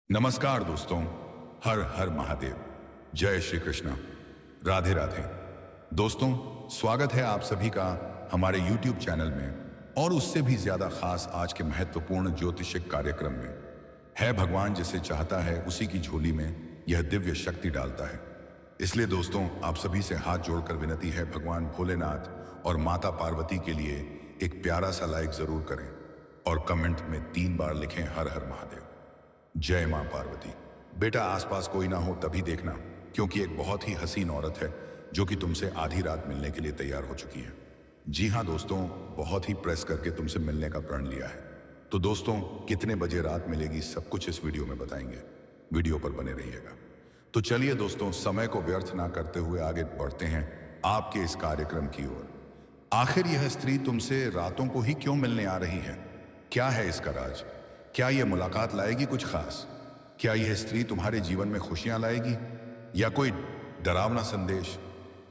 नमस्कार दोस्तों। हर हर महादेव। जय श्री कृष्ण। राधे राधे। दोस्तों, स्वागत है आप सभी का हमारे YouTube चैनल में और उससे भी ज्यादा खास आज के महत्वपूर्ण ज्योतिषिक कार्यक्रम में। है भगवान जिसे चाहता है उसी की झोली में यह दिव्य शक्ति डालता है। इसलिए दोस्तों, आप सभी से हाथ जोड़कर विनती है, भगवान भोलेनाथ और माता पार्वती के लिए एक प्यारा सा लाइक जरूर करें और कमेंट में 3 बार लिखें हर हर महादेव। जय मां पार्वती। बेटा, आसपास कोई ना हो तभी देखना, क्योंकि एक बहुत ही हसीन औरत है जो कि तुमसे आधी रात मिलने के लिए तैयार हो चुकी है। जी हां दोस्तों, बहुत ही प्रेस करके तुमसे मिलने का प्रण लिया है। तो दोस्तों, कितने बजे रात मिलेगी सब कुछ इस वीडियो में बताएंगे। वीडियो पर बने रहिएगा। तो चलिए दोस्तों, समय को व्यर्थ ना करते हुए आगे बढ़ते हैं आपके इस कार्यक्रम की ओर। आखिर यह स्त्री तुमसे रातों को ही क्यों मिलने आ रही है? क्या है इसका राज? क्या यह मुलाकात लाएगी कुछ खास? क्या यह स्त्री तुम्हारे जीवन में खुशियां लाएगी या कोई डरावना संदेश?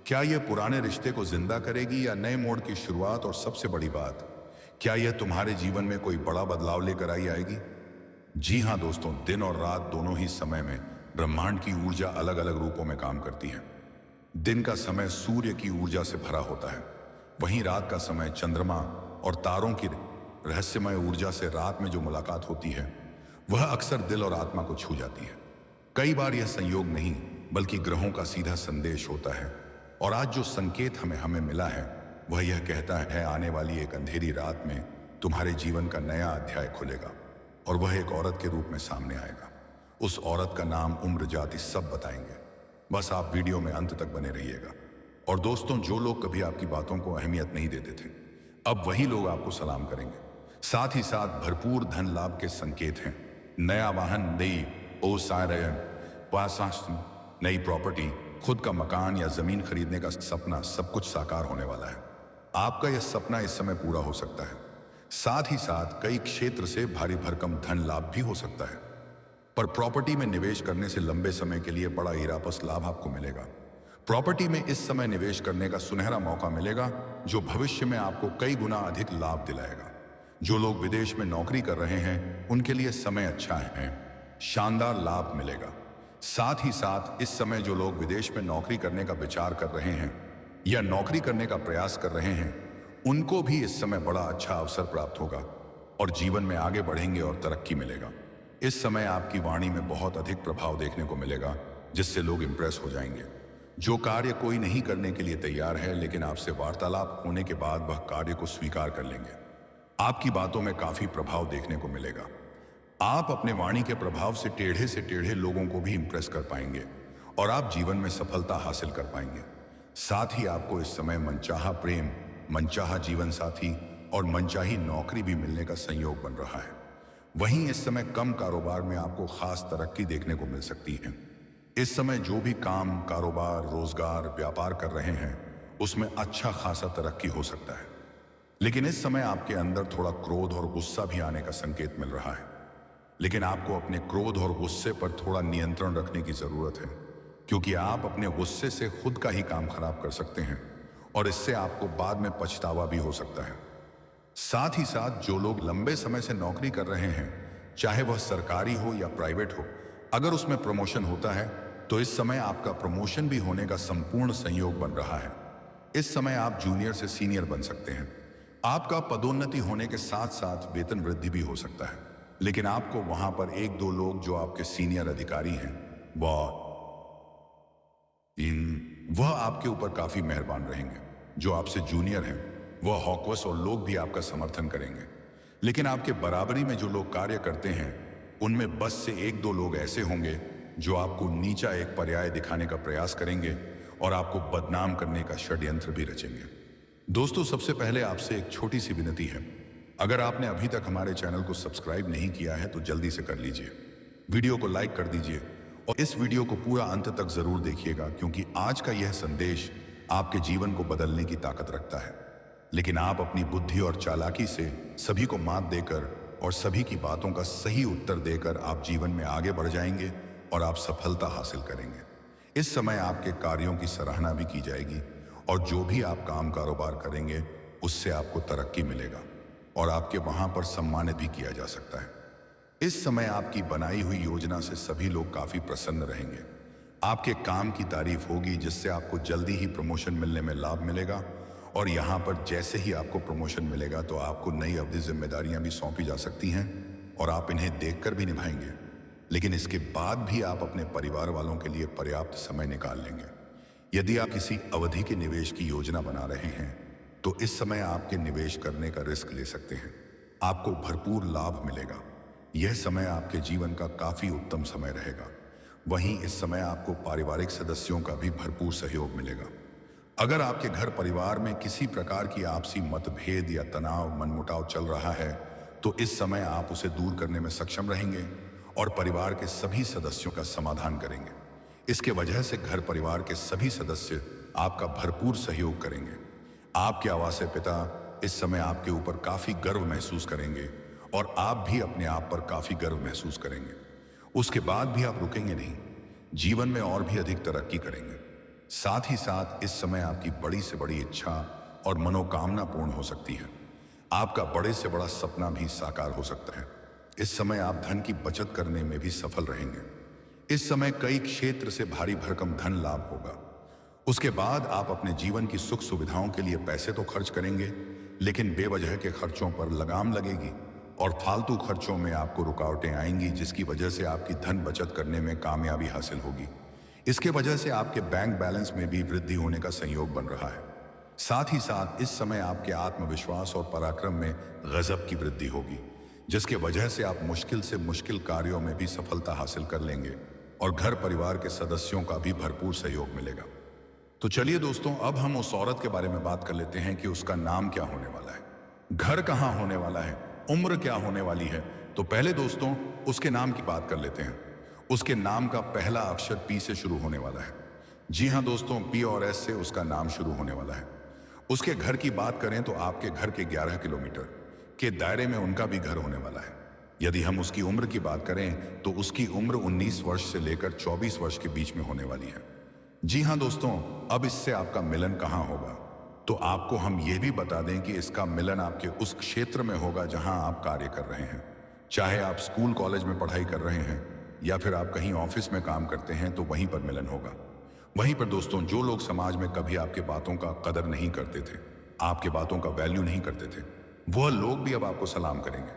क्या यह पुराने रिश्ते को जिंदा करेगी या नए मोड़ की शुरुआत? और सबसे बड़ी बात, क्या यह तुम्हारे जीवन में कोई बड़ा बदलाव लेकर आई आएगी? जी हां दोस्तों, दिन और रात दोनों ही समय में ब्रह्मांड की ऊर्जा अलग अलग रूपों में काम करती है। दिन का समय सूर्य की ऊर्जा से भरा होता है, वहीं रात का समय चंद्रमा और तारों की रहस्यमय ऊर्जा से। रात में जो मुलाकात होती है वह अक्सर दिल और आत्मा को छू जाती है। कई बार यह संयोग नहीं बल्कि ग्रहों का सीधा संदेश होता है। और आज जो संकेत हमें मिला है वह यह कहता है, आने वाली एक अंधेरी रात में तुम्हारे जीवन का नया अध्याय खुलेगा और वह एक औरत के रूप में सामने आएगा। उस औरत का नाम, उम्र, जाति सब बताएंगे। बस आप वीडियो में अंत तक बने रहिएगा। और दोस्तों, जो लोग कभी आपकी बातों को अहमियत नहीं देते थे, अब वही लोग आपको सलाम करेंगे। साथ ही साथ भरपूर धन लाभ के संकेत हैं। नया वाहन, नई ओसायन, नई प्रॉपर्टी, खुद का मकान या जमीन खरीदने का सपना, सब कुछ साकार होने वाला है। आपका यह सपना इस समय पूरा हो सकता है। साथ ही साथ कई क्षेत्र से भारी भरकम धन लाभ भी हो सकता है। पर प्रॉपर्टी में निवेश करने से लंबे समय के लिए बड़ा हीरापस लाभ आपको मिलेगा। प्रॉपर्टी में इस समय निवेश करने का सुनहरा मौका मिलेगा जो भविष्य में आपको कई गुना अधिक लाभ दिलाएगा। जो लोग विदेश में नौकरी कर रहे हैं उनके लिए समय अच्छा है, शानदार लाभ मिलेगा। साथ ही साथ इस समय जो लोग विदेश में नौकरी करने का विचार कर रहे हैं या नौकरी करने का प्रयास कर रहे हैं उनको भी इस समय बड़ा अच्छा अवसर प्राप्त होगा और जीवन में आगे बढ़ेंगे और तरक्की मिलेगा। इस समय आपकी वाणी में बहुत अधिक प्रभाव देखने को मिलेगा जिससे लोग इंप्रेस हो जाएंगे। जो कार्य कोई नहीं करने के लिए तैयार है लेकिन आपसे वार्तालाप होने के बाद वह कार्य को स्वीकार कर लेंगे। आपकी बातों में काफी प्रभाव देखने को मिलेगा। आप अपने वाणी के प्रभाव से टेढ़े लोगों को भी इंप्रेस कर पाएंगे और आप जीवन में सफलता हासिल कर पाएंगे। साथ ही आपको इस समय मनचाहा प्रेम, मनचाहा जीवन साथी और मनचाही नौकरी भी मिलने का संयोग बन रहा है। वहीं इस समय कम कारोबार में आपको खास तरक्की देखने को मिल सकती है। इस समय जो भी काम, कारोबार, रोजगार, व्यापार कर रहे हैं उसमें अच्छा खासा तरक्की हो सकता है। लेकिन इस समय आपके अंदर थोड़ा क्रोध और गुस्सा भी आने का संकेत मिल रहा है। लेकिन आपको अपने क्रोध और गुस्से पर थोड़ा नियंत्रण रखने की जरूरत है, क्योंकि आप अपने गुस्से से खुद का ही काम खराब कर सकते हैं और इससे आपको बाद में पछतावा भी हो सकता है। साथ ही साथ जो लोग लंबे समय से नौकरी कर रहे हैं, चाहे वह सरकारी हो या प्राइवेट हो, अगर उसमें प्रमोशन होता है तो इस समय आपका प्रमोशन भी होने का संपूर्ण संयोग बन रहा है। इस समय आप जूनियर से सीनियर बन सकते हैं। आपका पदोन्नति होने के साथ साथ वेतन वृद्धि भी हो सकता है। लेकिन आपको वहां पर 1-2 लोग जो आपके सीनियर अधिकारी हैं वह आपके ऊपर काफी मेहरबान रहेंगे। जो आपसे जूनियर हैं वह हॉकवस और लोग भी आपका समर्थन करेंगे। लेकिन आपके बराबरी में जो लोग कार्य करते हैं उनमें बस से 1-2 लोग ऐसे होंगे जो आपको नीचा एक पर्याय दिखाने का प्रयास करेंगे और आपको बदनाम करने का षड्यंत्र भी रचेंगे। दोस्तों, सबसे पहले आपसे एक छोटी सी विनती है। अगर आपने अभी तक हमारे चैनल को सब्सक्राइब नहीं किया है तो जल्दी से कर लीजिए। वीडियो को लाइक कर दीजिए और इस वीडियो को पूरा अंत तक जरूर देखिएगा, क्योंकि आज का यह संदेश आपके जीवन को बदलने की ताकत रखता है। लेकिन आप अपनी बुद्धि और चालाकी से सभी को मात देकर और सभी की बातों का सही उत्तर देकर आप जीवन में आगे बढ़ जाएंगे और आप सफलता हासिल करेंगे। इस समय आपके कार्यों की सराहना भी की जाएगी और जो भी आप काम कारोबार करेंगे उससे आपको तरक्की मिलेगा और आपके वहां पर सम्मानित भी किया जा सकता है। इस समय आपकी बनाई हुई योजना से सभी लोग काफी प्रसन्न रहेंगे। आपके काम की तारीफ होगी, जिससे आपको जल्दी ही प्रमोशन मिलने में लाभ मिलेगा। और यहाँ पर जैसे ही आपको प्रमोशन मिलेगा तो आपको नई अवधि जिम्मेदारियां भी सौंपी जा सकती हैं और आप इन्हें देखकर भी निभाएंगे। लेकिन इसके बाद भी आप अपने परिवार वालों के लिए पर्याप्त समय निकाल लेंगे। यदि आप किसी अवधि के निवेश की योजना बना रहे हैं तो इस समय आपके निवेश करने का रिस्क ले सकते हैं। आपको भरपूर लाभ मिलेगा। यह समय आपके जीवन का काफी उत्तम समय रहेगा। वहीं इस समय आपको पारिवारिक सदस्यों का भी भरपूर सहयोग मिलेगा। अगर आपके घर परिवार में किसी प्रकार की आपसी मतभेद या तनाव मनमुटाव चल रहा है तो इस समय आप उसे दूर करने में सक्षम रहेंगे और परिवार के सभी सदस्यों का समाधान करेंगे। इसके वजह से घर परिवार के सभी सदस्य आपका भरपूर सहयोग करेंगे। आपके आवासीय पिता इस समय आपके ऊपर काफी गर्व महसूस करेंगे और आप भी अपने आप पर काफी गर्व महसूस करेंगे। उसके बाद भी आप रुकेंगे नहीं, जीवन में और भी अधिक तरक्की करेंगे। साथ ही साथ इस समय आपकी बड़ी से बड़ी इच्छा और मनोकामना पूर्ण हो सकती है। आपका बड़े से बड़ा सपना भी साकार हो सकता है। इस समय आप धन की बचत करने में भी सफल रहेंगे। इस समय कई क्षेत्र से भारी भरकम धन लाभ होगा। उसके बाद आप अपने जीवन की सुख सुविधाओं के लिए पैसे तो खर्च करेंगे, लेकिन बेवजह के खर्चों पर लगाम लगेगी और फालतू खर्चों में आपको रुकावटें आएंगी, जिसकी वजह से आपकी धन बचत करने में कामयाबी हासिल होगी। इसके वजह से आपके बैंक बैलेंस में भी वृद्धि होने का संयोग बन रहा है। साथ ही साथ इस समय आपके आत्मविश्वास और पराक्रम में गजब की वृद्धि होगी, जिसके वजह से आप मुश्किल से मुश्किल कार्यों में भी सफलता हासिल कर लेंगे और घर परिवार के सदस्यों का भी भरपूर सहयोग मिलेगा। तो चलिए दोस्तों, अब हम उस औरत के बारे में बात कर लेते हैं कि उसका नाम क्या होने वाला है, घर कहाँ होने वाला है, उम्र क्या होने वाली है। तो पहले दोस्तों उसके नाम की बात कर लेते हैं। उसके नाम का पहला अक्षर पी से शुरू होने वाला है। जी हाँ दोस्तों, पी और एस से उसका नाम शुरू होने वाला है। उसके घर की बात करें तो आपके घर के 11 किलोमीटर के दायरे में उनका भी घर होने वाला है। यदि हम उसकी उम्र की बात करें तो उसकी उम्र 19 वर्ष से लेकर 24 वर्ष के बीच में होने वाली है। जी हाँ दोस्तों, अब इससे आपका मिलन कहाँ होगा, तो आपको हम ये भी बता दें कि इसका मिलन आपके उस क्षेत्र में होगा जहां आप कार्य कर रहे हैं। चाहे आप स्कूल कॉलेज में पढ़ाई कर रहे हैं या फिर आप कहीं ऑफिस में काम करते हैं, तो वहीं पर मिलन होगा। वहीं पर दोस्तों जो लोग समाज में कभी आपके बातों का कदर नहीं करते थे, आपके बातों का वैल्यू नहीं करते थे, वह लोग भी अब आपको सलाम करेंगे।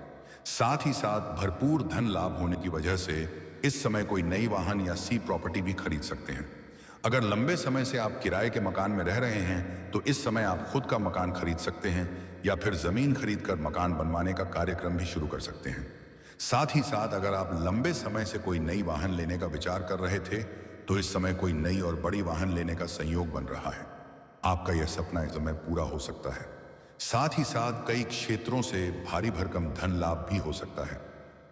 साथ ही साथ भरपूर धन लाभ होने की वजह से इस समय कोई नई वाहन या सी प्रॉपर्टी भी खरीद सकते हैं। अगर लंबे समय से आप किराए के मकान में रह रहे हैं तो इस समय आप खुद का मकान खरीद सकते हैं या फिर जमीन खरीदकर मकान बनवाने का कार्यक्रम भी शुरू कर सकते हैं। साथ ही साथ अगर आप लंबे समय से कोई नई वाहन लेने का विचार कर रहे थे तो इस समय कोई नई और बड़ी वाहन लेने का संयोग बन रहा है। आपका यह सपना इस समय पूरा हो सकता है। साथ ही साथ कई क्षेत्रों से भारी भरकम धन लाभ भी हो सकता है।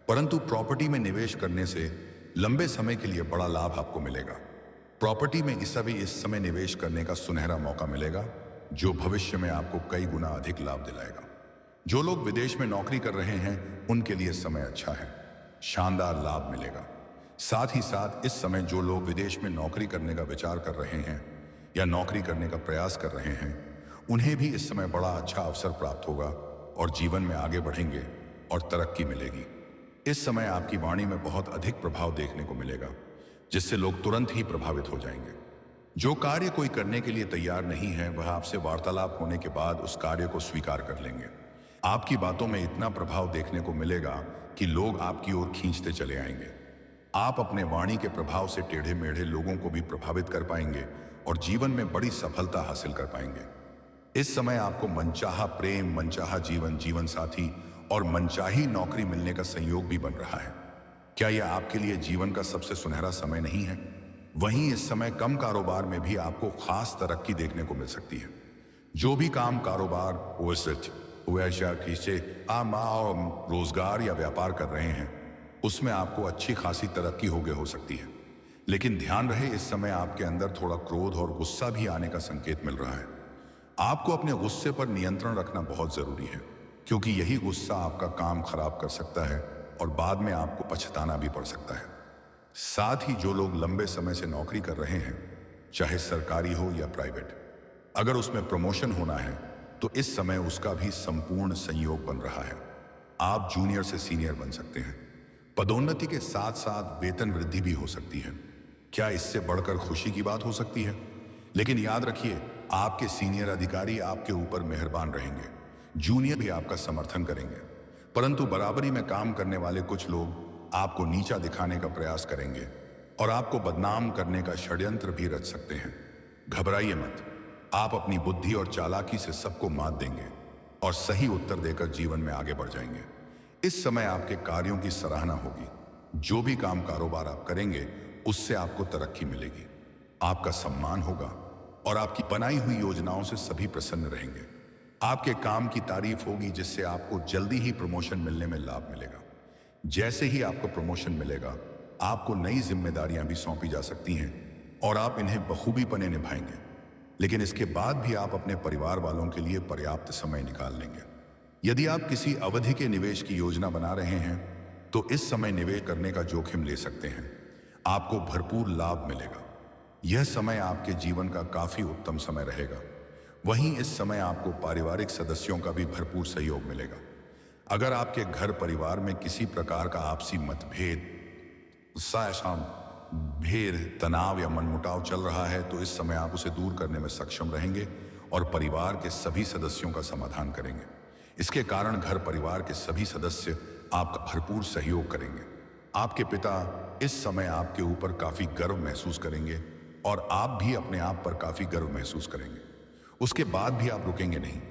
परंतु प्रॉपर्टी में निवेश करने से लंबे समय के लिए बड़ा लाभ आपको मिलेगा। प्रॉपर्टी में इस समय निवेश करने का सुनहरा मौका मिलेगा, जो भविष्य में आपको कई गुना अधिक लाभ दिलाएगा। जो लोग विदेश में नौकरी कर रहे हैं उनके लिए समय अच्छा है, शानदार लाभ मिलेगा। साथ ही साथ इस समय जो लोग विदेश में नौकरी करने का विचार कर रहे हैं या नौकरी करने का प्रयास कर रहे हैं, उन्हें भी इस समय बड़ा अच्छा अवसर प्राप्त होगा और जीवन में आगे बढ़ेंगे और तरक्की मिलेगी। इस समय आपकी वाणी में बहुत अधिक प्रभाव देखने को मिलेगा, जिससे लोग तुरंत ही प्रभावित हो जाएंगे। जो कार्य कोई करने के लिए तैयार नहीं है, वह आपसे वार्तालाप होने के बाद उस कार्य को स्वीकार कर लेंगे। आपकी बातों में इतना प्रभाव देखने को मिलेगा कि लोग आपकी ओर खींचते चले आएंगे। आप अपने वाणी के प्रभाव से टेढ़े मेढ़े लोगों को भी प्रभावित कर पाएंगे और जीवन में बड़ी सफलता हासिल कर पाएंगे। इस समय आपको मनचाहा प्रेम, मनचाहा जीवन, जीवन साथी और मनचाही नौकरी मिलने का संयोग भी बन रहा है। क्या यह आपके लिए जीवन का सबसे सुनहरा समय नहीं है? वहीं इस समय कम कारोबार में भी आपको खास तरक्की देखने को मिल सकती है। जो भी काम, कारोबार, रोजगार या व्यापार कर रहे हैं, उसमें आपको अच्छी खासी तरक्की हो सकती है। लेकिन ध्यान रहे, इस समय आपके अंदर थोड़ा क्रोध और गुस्सा भी आने का संकेत मिल रहा है। आपको अपने गुस्से पर नियंत्रण रखना बहुत जरूरी है, क्योंकि यही गुस्सा आपका काम खराब कर सकता है और बाद में आपको पछताना भी पड़ सकता है। साथ ही जो लोग लंबे समय से नौकरी कर रहे हैं, चाहे सरकारी हो या प्राइवेट, अगर उसमें प्रमोशन होना है तो इस समय उसका भी संपूर्ण संयोग बन रहा है। आप जूनियर से सीनियर बन सकते हैं। पदोन्नति के साथ साथ वेतन वृद्धि भी हो सकती है। क्या इससे बढ़कर खुशी की बात हो सकती है? लेकिन याद रखिए, आपके सीनियर अधिकारी आपके ऊपर मेहरबान रहेंगे, जूनियर भी आपका समर्थन करेंगे, परंतु बराबरी में काम करने वाले कुछ लोग आपको नीचा दिखाने का प्रयास करेंगे और आपको बदनाम करने का षड्यंत्र भी रच सकते हैं। घबराइए मत, आप अपनी बुद्धि और चालाकी से सबको मात देंगे और सही उत्तर देकर जीवन में आगे बढ़ जाएंगे। इस समय आपके कार्यों की सराहना होगी। जो भी काम कारोबार आप करेंगे उससे आपको तरक्की मिलेगी, आपका सम्मान होगा और आपकी बनाई हुई योजनाओं से सभी प्रसन्न रहेंगे। आपके काम की तारीफ होगी जिससे आपको जल्दी ही प्रमोशन मिलने में लाभ मिलेगा। जैसे ही आपको प्रमोशन मिलेगा, आपको नई जिम्मेदारियां भी सौंपी जा सकती हैं और आप इन्हें बखूबीपने निभाएंगे। लेकिन इसके बाद भी आप अपने परिवार वालों के लिए पर्याप्त समय निकाल लेंगे। यदि आप किसी अवधि के निवेश की योजना बना रहे हैं तो इस समय निवेश करने का जोखिम ले सकते हैं। आपको भरपूर लाभ मिलेगा। यह समय आपके जीवन का काफी उत्तम समय रहेगा। वहीं इस समय आपको पारिवारिक सदस्यों का भी भरपूर सहयोग मिलेगा। अगर आपके घर परिवार में किसी प्रकार का आपसी मतभेद, भेद, तनाव या मनमुटाव चल रहा है तो इस समय आप उसे दूर करने में सक्षम रहेंगे और परिवार के सभी सदस्यों का समाधान करेंगे। इसके कारण घर परिवार के सभी सदस्य आपका भरपूर सहयोग करेंगे। आपके पिता इस समय आपके ऊपर काफी गर्व महसूस करेंगे और आप भी अपने आप पर काफी गर्व महसूस करेंगे। उसके बाद भी आप रुकेंगे नहीं,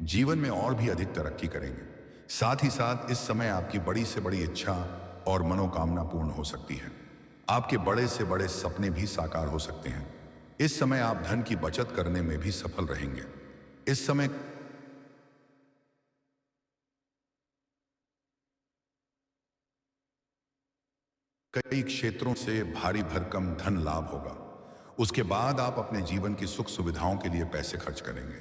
जीवन में और भी अधिक तरक्की करेंगे। साथ ही साथ इस समय आपकी बड़ी से बड़ी इच्छा और मनोकामना पूर्ण हो सकती है। आपके बड़े से बड़े सपने भी साकार हो सकते हैं। इस समय आप धन की बचत करने में भी सफल रहेंगे। इस समय कई क्षेत्रों से भारी भरकम धन लाभ होगा। उसके बाद आप अपने जीवन की सुख सुविधाओं के लिए पैसे खर्च करेंगे,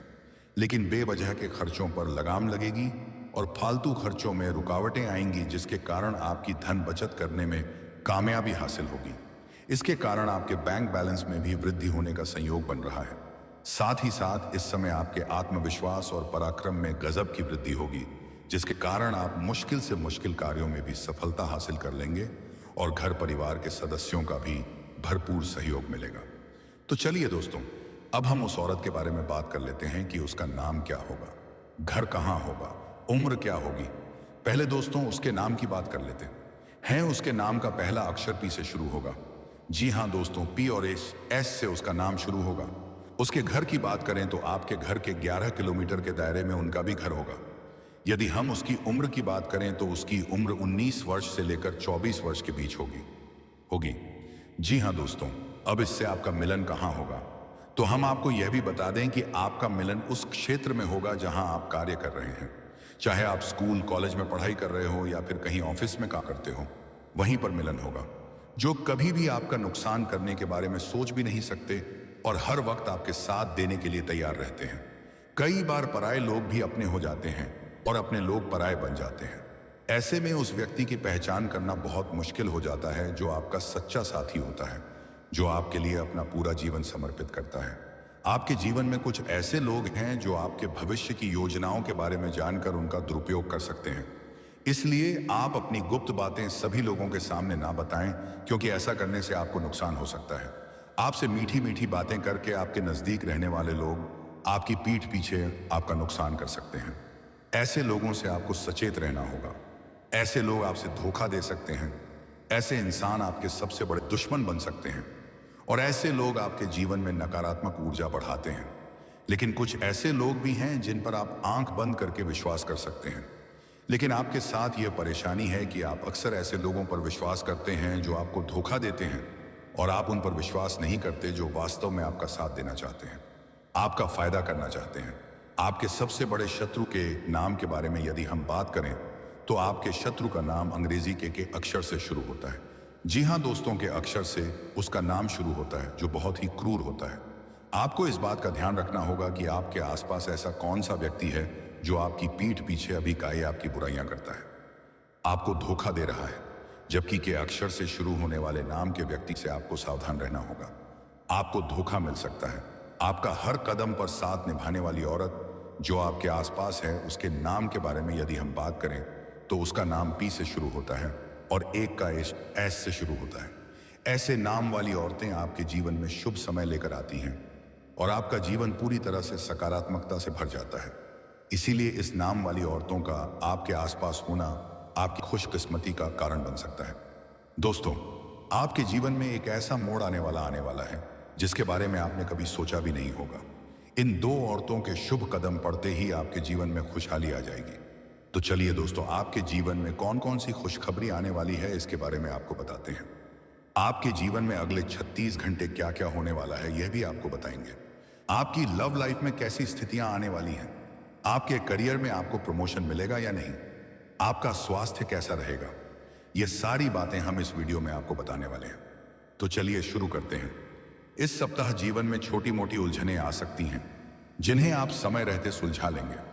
लेकिन बेवजह के खर्चों पर लगाम लगेगी और फालतू खर्चों में रुकावटें आएंगी, जिसके कारण आपकी धन बचत करने में कामयाबी हासिल होगी। इसके कारण आपके बैंक बैलेंस में भी वृद्धि होने का संयोग बन रहा है। साथ ही साथ इस समय आपके आत्मविश्वास और पराक्रम में गजब की वृद्धि होगी, जिसके कारण आप मुश्किल से मुश्किल कार्यों में भी सफलता हासिल कर लेंगे और घर परिवार के सदस्यों का भी भरपूर सहयोग मिलेगा। तो चलिए दोस्तों, अब हम उस औरत के बारे में बात कर लेते हैं कि उसका नाम क्या होगा, घर कहाँ होगा, उम्र क्या होगी। पहले दोस्तों उसके नाम की बात कर लेते हैं। उसके नाम का पहला अक्षर पी से शुरू होगा। जी हाँ दोस्तों, पी और एस से उसका नाम शुरू होगा। उसके घर की बात करें तो आपके घर के 11 किलोमीटर के दायरे में उनका भी घर होगा। यदि हम उसकी उम्र की बात करें तो उसकी उम्र 19 वर्ष से लेकर 24 वर्ष के बीच होगी। जी हाँ दोस्तों, अब इससे आपका मिलन कहाँ होगा? तो हम आपको यह भी बता दें कि आपका मिलन उस क्षेत्र में होगा जहां आप कार्य कर रहे हैं। चाहे आप स्कूल कॉलेज में पढ़ाई कर रहे हो या फिर कहीं ऑफिस में काम करते हो, वहीं पर मिलन होगा। जो कभी भी आपका नुकसान करने के बारे में सोच भी नहीं सकते और हर वक्त आपके साथ देने के लिए तैयार रहते हैं। कई बार पराये लोग भी अपने हो जाते हैं और अपने लोग पराये बन जाते हैं। ऐसे में उस व्यक्ति की पहचान करना बहुत मुश्किल हो जाता है जो आपका सच्चा साथी होता है, जो आपके लिए अपना पूरा जीवन समर्पित करता है। आपके जीवन में कुछ ऐसे लोग हैं जो आपके भविष्य की योजनाओं के बारे में जानकर उनका दुरुपयोग कर सकते हैं। इसलिए आप अपनी गुप्त बातें सभी लोगों के सामने ना बताएं, क्योंकि ऐसा करने से आपको नुकसान हो सकता है। आपसे मीठी मीठी बातें करके आपके नजदीक रहने वाले लोग आपकी पीठ पीछे आपका नुकसान कर सकते हैं। ऐसे लोगों से आपको सचेत रहना होगा। ऐसे लोग आपसे धोखा दे सकते हैं। ऐसे इंसान आपके सबसे बड़े दुश्मन बन सकते हैं और ऐसे लोग आपके जीवन में नकारात्मक ऊर्जा बढ़ाते हैं। लेकिन कुछ ऐसे लोग भी हैं जिन पर आप आंख बंद करके विश्वास कर सकते हैं। लेकिन आपके साथ यह परेशानी है कि आप अक्सर ऐसे लोगों पर विश्वास करते हैं जो आपको धोखा देते हैं और आप उन पर विश्वास नहीं करते जो वास्तव में आपका साथ देना चाहते हैं, आपका फायदा करना चाहते हैं। आपके सबसे बड़े शत्रु के नाम के बारे में यदि हम बात करें तो आपके शत्रु का नाम अंग्रेजी के अक्षर से शुरू होता है। जी हाँ दोस्तों, के अक्षर से उसका नाम शुरू होता है, जो बहुत ही क्रूर होता है। आपको इस बात का ध्यान रखना होगा कि आपके आसपास ऐसा कौन सा व्यक्ति है जो आपकी पीठ पीछे अभी काये आपकी बुराइयां करता है, आपको धोखा दे रहा है। जबकि के अक्षर से शुरू होने वाले नाम के व्यक्ति से आपको सावधान रहना होगा। आपको धोखा मिल सकता है। आपका हर कदम पर साथ निभाने वाली औरत जो आपके आसपास है, उसके नाम के बारे में यदि हम बात करें तो उसका नाम पी से शुरू होता है और एक का इश्क ऐस से शुरू होता है। ऐसे नाम वाली औरतें आपके जीवन में शुभ समय लेकर आती हैं और आपका जीवन पूरी तरह से सकारात्मकता से भर जाता है। इसीलिए इस नाम वाली औरतों का आपके आसपास होना आपकी खुशकिस्मती का कारण बन सकता है। दोस्तों, आपके जीवन में एक ऐसा मोड़ आने वाला है जिसके बारे में आपने कभी सोचा भी नहीं होगा। इन दो औरतों के शुभ कदम पड़ते ही आपके जीवन में खुशहाली आ जाएगी। तो चलिए दोस्तों, आपके जीवन में कौन कौन सी खुशखबरी आने वाली है इसके बारे में आपको बताते हैं। आपके जीवन में अगले 36 घंटे क्या क्या होने वाला है यह भी आपको बताएंगे। आपकी लव लाइफ में कैसी स्थितियां आने वाली हैं, आपके करियर में आपको प्रमोशन मिलेगा या नहीं, आपका स्वास्थ्य कैसा रहेगा, ये सारी बातें हम इस वीडियो में आपको बताने वाले हैं। तो चलिए शुरू करते हैं। इस सप्ताह जीवन में छोटी मोटी उलझनें आ सकती हैं जिन्हें आप समय रहते सुलझा लेंगे।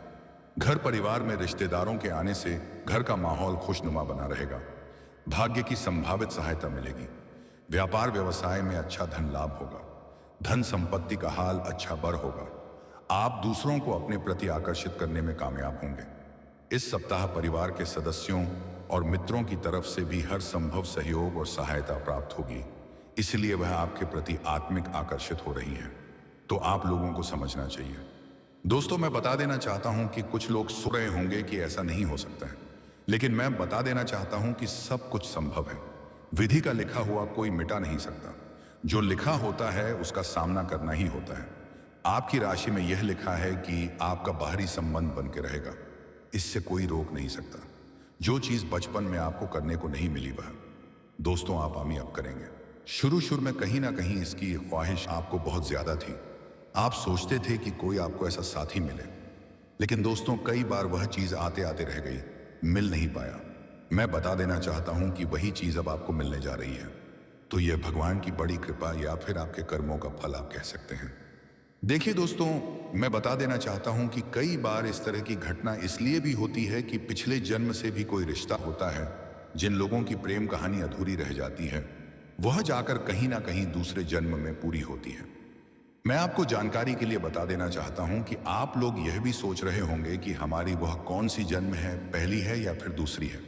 घर परिवार में रिश्तेदारों के आने से घर का माहौल खुशनुमा बना रहेगा। भाग्य की संभावित सहायता मिलेगी। व्यापार व्यवसाय में अच्छा धन लाभ होगा। धन संपत्ति का हाल अच्छा बर होगा। आप दूसरों को अपने प्रति आकर्षित करने में कामयाब होंगे। इस सप्ताह परिवार के सदस्यों और मित्रों की तरफ से भी हर संभव सहयोग और सहायता प्राप्त होगी, इसलिए वह आपके प्रति आत्मिक आकर्षित हो रही हैं। तो आप लोगों को समझना चाहिए। दोस्तों, मैं बता देना चाहता हूं कि कुछ लोग सोच रहे होंगे कि ऐसा नहीं हो सकता है, लेकिन मैं बता देना चाहता हूं कि सब कुछ संभव है। विधि का लिखा हुआ कोई मिटा नहीं सकता। जो लिखा होता है उसका सामना करना ही होता है। आपकी राशि में यह लिखा है कि आपका बाहरी संबंध बन के रहेगा। इससे कोई रोक नहीं सकता। जो चीज बचपन में आपको करने को नहीं मिली वह दोस्तों आप अब करेंगे। शुरू में कहीं ना कहीं इसकी ख्वाहिश आपको बहुत ज्यादा थी। आप सोचते थे कि कोई आपको ऐसा साथी मिले, लेकिन दोस्तों कई बार वह चीज आते आते रह गई, मिल नहीं पाया। मैं बता देना चाहता हूं कि वही चीज अब आपको मिलने जा रही है। तो यह भगवान की बड़ी कृपा या फिर आपके कर्मों का फल आप कह सकते हैं। देखिए दोस्तों, मैं बता देना चाहता हूं कि कई बार इस तरह की घटना इसलिए भी होती है कि पिछले जन्म से भी कोई रिश्ता होता है। जिन लोगों की प्रेम कहानी अधूरी रह जाती है वह जाकर कहीं ना कहीं दूसरे जन्म में पूरी होती है। मैं आपको जानकारी के लिए बता देना चाहता हूं कि आप लोग यह भी सोच रहे होंगे कि हमारी वह कौन सी जन्म है, पहली है या फिर दूसरी है।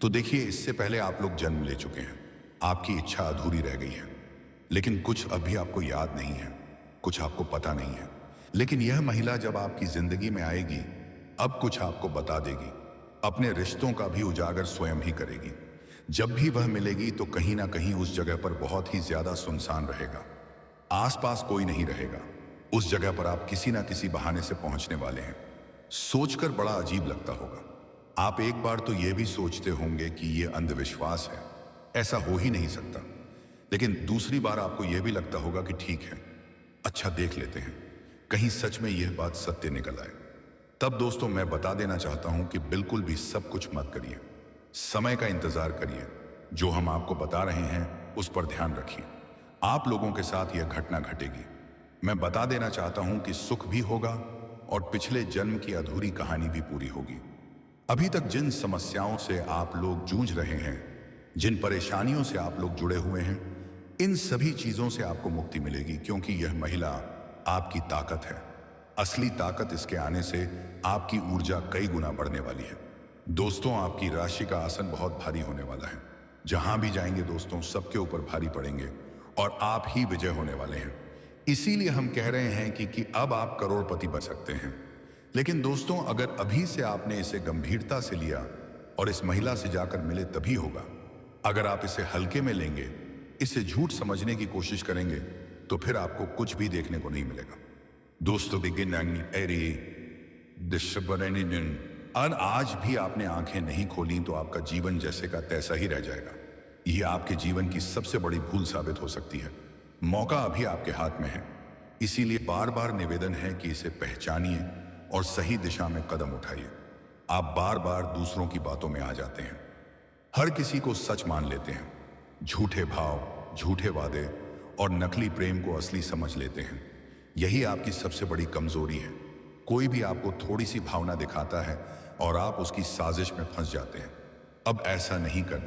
तो देखिए, इससे पहले आप लोग जन्म ले चुके हैं। आपकी इच्छा अधूरी रह गई है, लेकिन कुछ अभी आपको याद नहीं है, कुछ आपको पता नहीं है। लेकिन यह महिला जब आपकी जिंदगी में आएगी अब कुछ आपको बता देगी। अपने रिश्तों का भी उजागर स्वयं ही करेगी। जब भी वह मिलेगी तो कहीं ना कहीं उस जगह पर बहुत ही ज्यादा सुनसान रहेगा। आसपास कोई नहीं रहेगा। उस जगह पर आप किसी ना किसी बहाने से पहुंचने वाले हैं। सोचकर बड़ा अजीब लगता होगा। आप एक बार तो यह भी सोचते होंगे कि यह अंधविश्वास है, ऐसा हो ही नहीं सकता। लेकिन दूसरी बार आपको यह भी लगता होगा कि ठीक है, अच्छा देख लेते हैं, कहीं सच में यह बात सत्य निकल आए। तब दोस्तों मैं बता देना चाहता हूं कि बिल्कुल भी सब कुछ मत करिए। समय का इंतजार करिए। जो हम आपको बता रहे हैं उस पर ध्यान रखिए। आप लोगों के साथ यह घटना घटेगी। मैं बता देना चाहता हूं कि सुख भी होगा और पिछले जन्म की अधूरी कहानी भी पूरी होगी। अभी तक जिन समस्याओं से आप लोग जूझ रहे हैं, जिन परेशानियों से आप लोग जुड़े हुए हैं, इन सभी चीजों से आपको मुक्ति मिलेगी, क्योंकि यह महिला आपकी ताकत है। असली ताकत इसके आने से आपकी ऊर्जा कई गुना बढ़ने वाली है। दोस्तों, आपकी राशि का आसन बहुत भारी होने वाला है। जहां भी जाएंगे दोस्तों सबके ऊपर भारी पड़ेंगे और आप ही विजय होने वाले हैं। इसीलिए हम कह रहे हैं कि अब आप करोड़पति बन सकते हैं। लेकिन दोस्तों, अगर अभी से आपने इसे गंभीरता से लिया और इस महिला से जाकर मिले तभी होगा। अगर आप इसे हल्के में लेंगे, इसे झूठ समझने की कोशिश करेंगे, तो फिर आपको कुछ भी देखने को नहीं मिलेगा। दोस्तों, आज भी आपने आंखें नहीं खोली तो आपका जीवन जैसे का तैसा ही रह जाएगा। यह आपके जीवन की सबसे बड़ी भूल साबित हो सकती है। मौका अभी आपके हाथ में है, इसीलिए बार बार निवेदन है कि इसे पहचानिए और सही दिशा में कदम उठाइए। आप बार बार दूसरों की बातों में आ जाते हैं, हर किसी को सच मान लेते हैं, झूठे भाव, झूठे वादे और नकली प्रेम को असली समझ लेते हैं। यही आपकी सबसे बड़ी कमजोरी है। कोई भी आपको थोड़ी सी भावना दिखाता है और आप उसकी साजिश में फंस जाते हैं। अब ऐसा नहीं करना।